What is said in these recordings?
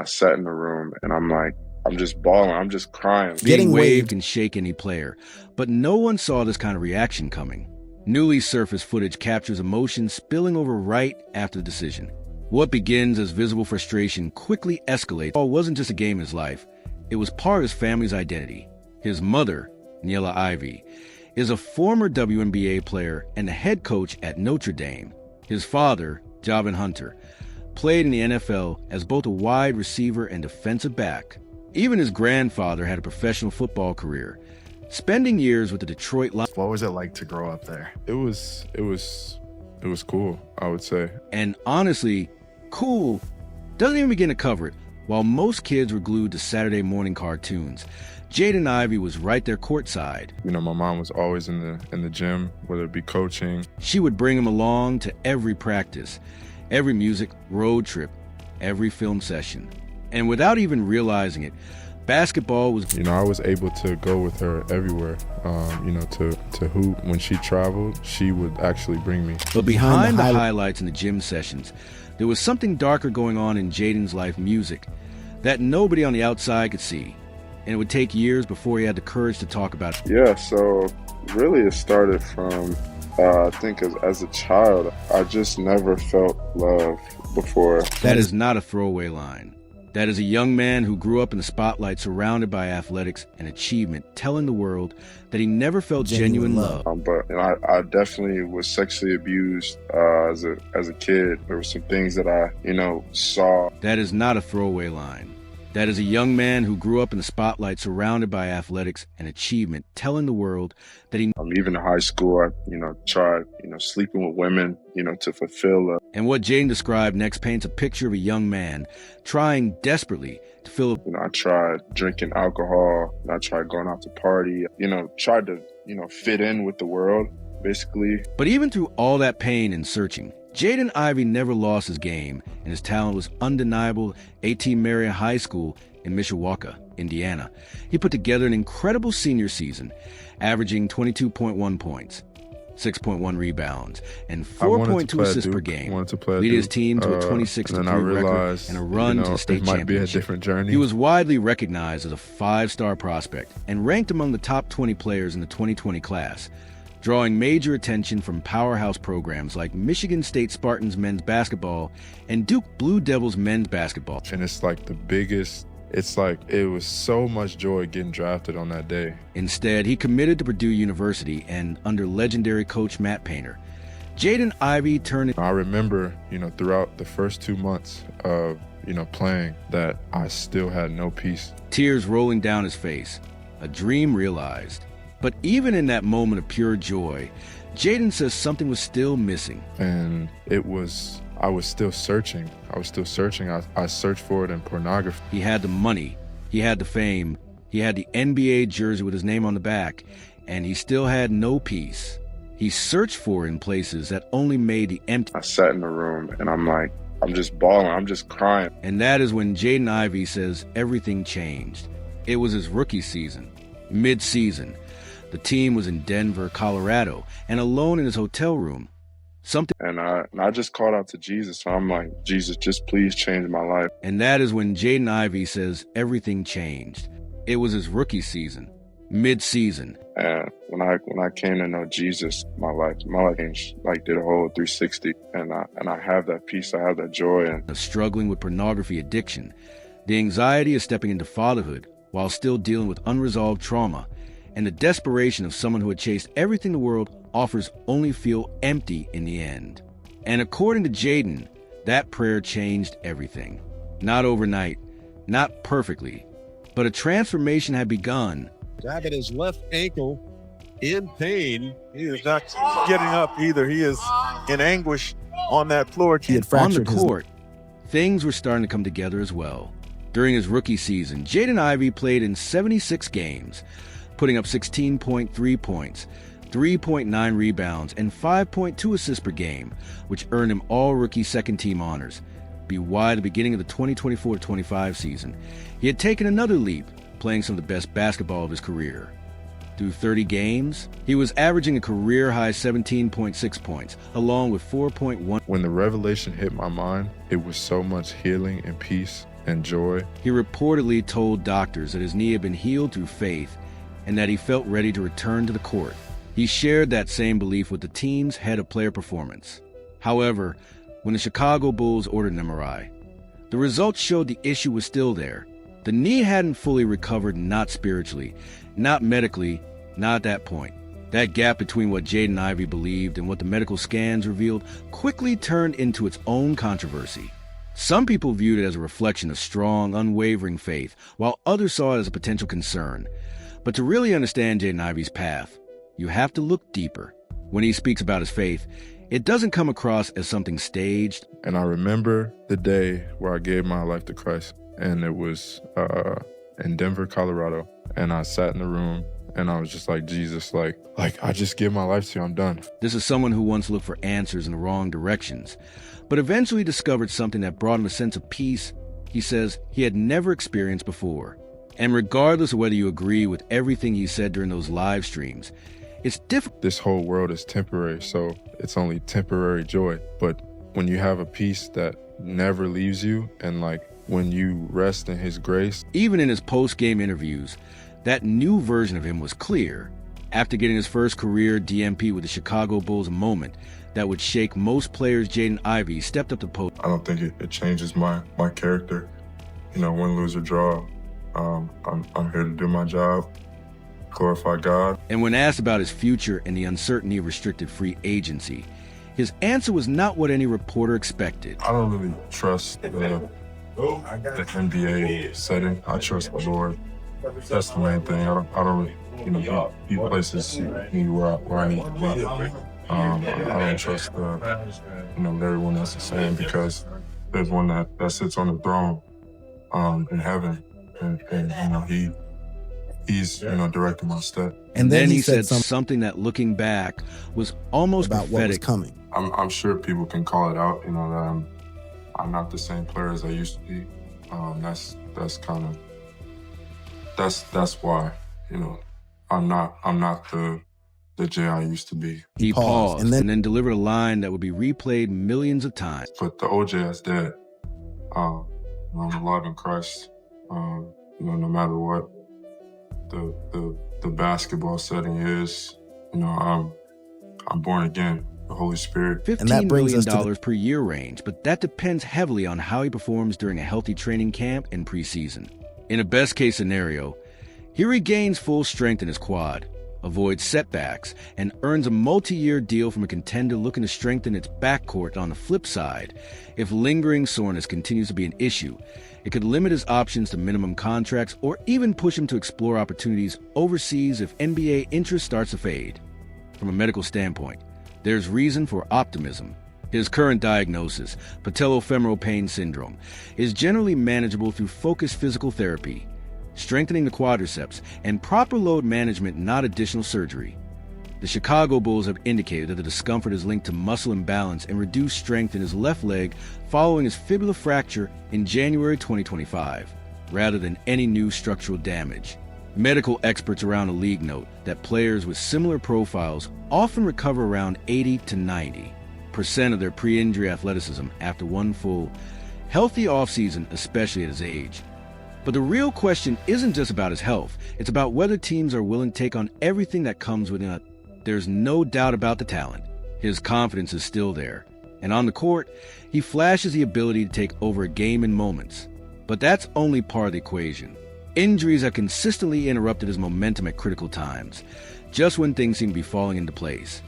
I sat in the room and I'm like, I'm just bawling. I'm just crying. Being waived can shake any player, but no one saw this kind of reaction coming. Newly surfaced footage captures emotion spilling over right after the decision. What begins as visible frustration quickly escalates. It wasn't just a game in his life. It was part of his family's identity. His mother, Jaden Ivey, is a former WNBA player and the head coach at Notre Dame. His father, Jaden Hunter, played in the NFL as both a wide receiver and defensive back. Even his grandfather had a professional football career, spending years with the Detroit Lions. What was it like to grow up there? It was cool, I would say. And honestly, cool doesn't even begin to cover it. While most kids were glued to Saturday morning cartoons, Jaden Ivey was right there courtside. You know, my mom was always in the gym, whether it be coaching. She would bring him along to every practice, every music road trip, every film session. And without even realizing it, basketball was... You know, I was able to go with her everywhere, you know, to hoop. When she traveled, she would actually bring me. But behind the highlights in the gym sessions, there was something darker going on in Jaden's life music that nobody on the outside could see. And it would take years before he had the courage to talk about it. Yeah, so really it started from, I think as a child, I just never felt love before. That is not a throwaway line. That is a young man who grew up in the spotlight surrounded by athletics and achievement, telling the world that he never felt genuine love. But I definitely was sexually abused as a kid. There were some things that I, saw. That is not a throwaway line. That is a young man who grew up in the spotlight surrounded by athletics and achievement, telling the world that he... Even in high school, I, tried, sleeping with women, to fulfill. And what Jaden described next paints a picture of a young man trying desperately to fill... I tried drinking alcohol. I tried going out to party, tried to, fit in with the world, basically. But even through all that pain and searching, Jaden Ivey never lost his game, and his talent was undeniable. at Marion High School in Mishawaka, Indiana. He put together an incredible senior season, averaging 22.1 points, 6.1 rebounds, and 4.2 assists per game, leading his team to a 26-3 record and a run to the state championship. He was widely recognized as a five-star prospect and ranked among the top 20 players in the 2020 class, drawing major attention from powerhouse programs like Michigan State Spartans men's basketball and Duke Blue Devils men's basketball. And it's like it was so much joy getting drafted on that day. Instead, he committed to Purdue University, and under legendary coach Matt Painter, Jaden Ivey turned... I remember, throughout the first 2 months of, playing, that I still had no peace. Tears rolling down his face, a dream realized. But even in that moment of pure joy, Jaden says something was still missing. And I was still searching. I searched for it in pornography. He had the money, he had the fame, he had the NBA jersey with his name on the back, and he still had no peace. He searched for it in places that only made the empty... I sat in the room and I'm like, I'm just bawling, I'm just crying. And that is when Jaden Ivey says everything changed. It was his rookie season, mid-season. The team was in Denver, Colorado, and alone in his hotel room. And I just called out to Jesus. So I'm like, Jesus, just please change my life. And that is when Jaden Ivey says everything changed. It was his rookie season, mid-season. And when I came to know Jesus, my life changed, did a whole 360. And I have that peace, I have that joy. And struggling with pornography addiction, the anxiety of stepping into fatherhood while still dealing with unresolved trauma, and the desperation of someone who had chased everything the world offers only feel empty in the end. And according to Jaden, that prayer changed everything. Not overnight, not perfectly, but a transformation had begun. Grabbing his left ankle in pain. He is not getting up either. He is in anguish on that floor. On the court, things were starting to come together as well. During his rookie season, Jaden Ivey played in 76 games, putting up 16.3 points, 3.9 rebounds, and 5.2 assists per game, which earned him all-rookie second-team honors. By the beginning of the 2024-25 season, he had taken another leap, playing some of the best basketball of his career. Through 30 games, he was averaging a career-high 17.6 points, along with 4.1. When the revelation hit my mind, it was so much healing and peace. and joy. He reportedly told doctors that his knee had been healed through faith and that he felt ready to return to the court. He shared that same belief with the team's head of player performance. However, when the Chicago Bulls ordered an MRI, the results showed the issue was still there. The knee hadn't fully recovered, not spiritually, not medically, not at that point. That gap between what Jaden Ivey believed and what the medical scans revealed quickly turned into its own controversy. Some people viewed it as a reflection of strong, unwavering faith, while others saw it as a potential concern. But to really understand Jaden Ivey's path, you have to look deeper. When he speaks about his faith, it doesn't come across as something staged. And I remember the day where I gave my life to Christ, and it was in Denver, Colorado. And I sat in the room, and I was just like, Jesus, like I just give my life to you, I'm done. This is someone who once looked for answers in the wrong directions, but eventually discovered something that brought him a sense of peace he says he had never experienced before. And regardless of whether you agree with everything he said during those live streams, it's difficult. This whole world is temporary, so it's only temporary joy. But when you have a peace that never leaves you, and like when you rest in his grace. Even in his post-game interviews, that new version of him was clear. After getting his first career DMP with the Chicago Bulls, a moment that would shake most players, Jaden Ivey stepped up to post. I don't think it changes my character. You know, win, lose, or draw. I'm here to do my job, glorify God. And when asked about his future and the uncertainty of restricted free agency, his answer was not what any reporter expected. I don't really trust the NBA setting. I trust the Lord. That's the main thing. I don't really, he places me where I need to be. I don't trust everyone else is saying, because there's one that sits on the throne in heaven, and he's directing my step. And then he said something that, looking back, was almost about prophetic. What was coming. I'm sure people can call it out, that I'm not the same player as I used to be. That's why, I'm not the Jay I used to be. He paused and then delivered a line that would be replayed millions of times. But the old Jay is dead. I'm alive in Christ. No matter what the basketball setting is, I'm born again. The Holy Spirit. $15 million per year range, but that depends heavily on how he performs during a healthy training camp and preseason. In a best-case scenario, he regains full strength in his quad, avoids setbacks, and earns a multi-year deal from a contender looking to strengthen its backcourt. On the flip side, if lingering soreness continues to be an issue, it could limit his options to minimum contracts or even push him to explore opportunities overseas if NBA interest starts to fade. From a medical standpoint, there's reason for optimism. His current diagnosis, patellofemoral pain syndrome, is generally manageable through focused physical therapy, strengthening the quadriceps, and proper load management, not additional surgery. The Chicago Bulls have indicated that the discomfort is linked to muscle imbalance and reduced strength in his left leg following his fibula fracture in January 2025, rather than any new structural damage. Medical experts around the league note that players with similar profiles often recover around 80 to 90% of their pre-injury athleticism after one full, healthy offseason, especially at his age. But the real question isn't just about his health. It's about whether teams are willing to take on everything that comes with it. There's no doubt about the talent. His confidence is still there. And on the court, he flashes the ability to take over a game in moments. But that's only part of the equation. Injuries have consistently interrupted his momentum at critical times, just when things seem to be falling into place.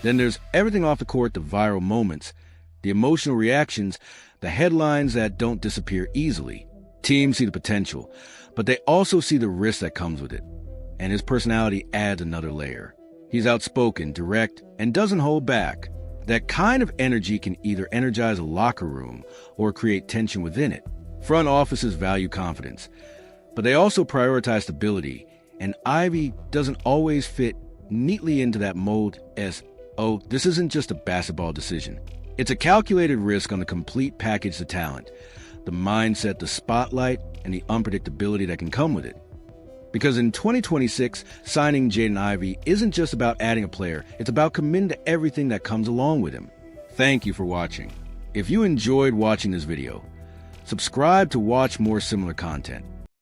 Then there's everything off the court, the viral moments, the emotional reactions, the headlines that don't disappear easily. Teams see the potential, but they also see the risk that comes with it. And his personality adds another layer. He's outspoken, direct, and doesn't hold back. That kind of energy can either energize a locker room or create tension within it. Front offices value confidence, but they also prioritize stability, and Ivey doesn't always fit neatly into that mold as, oh, this isn't just a basketball decision. It's a calculated risk on the complete package of talent, the mindset, the spotlight, and the unpredictability that can come with it. Because in 2026, signing Jaden Ivey isn't just about adding a player, it's about committing to everything that comes along with him. Thank you for watching. If you enjoyed watching this video, Subscribe to watch more similar content.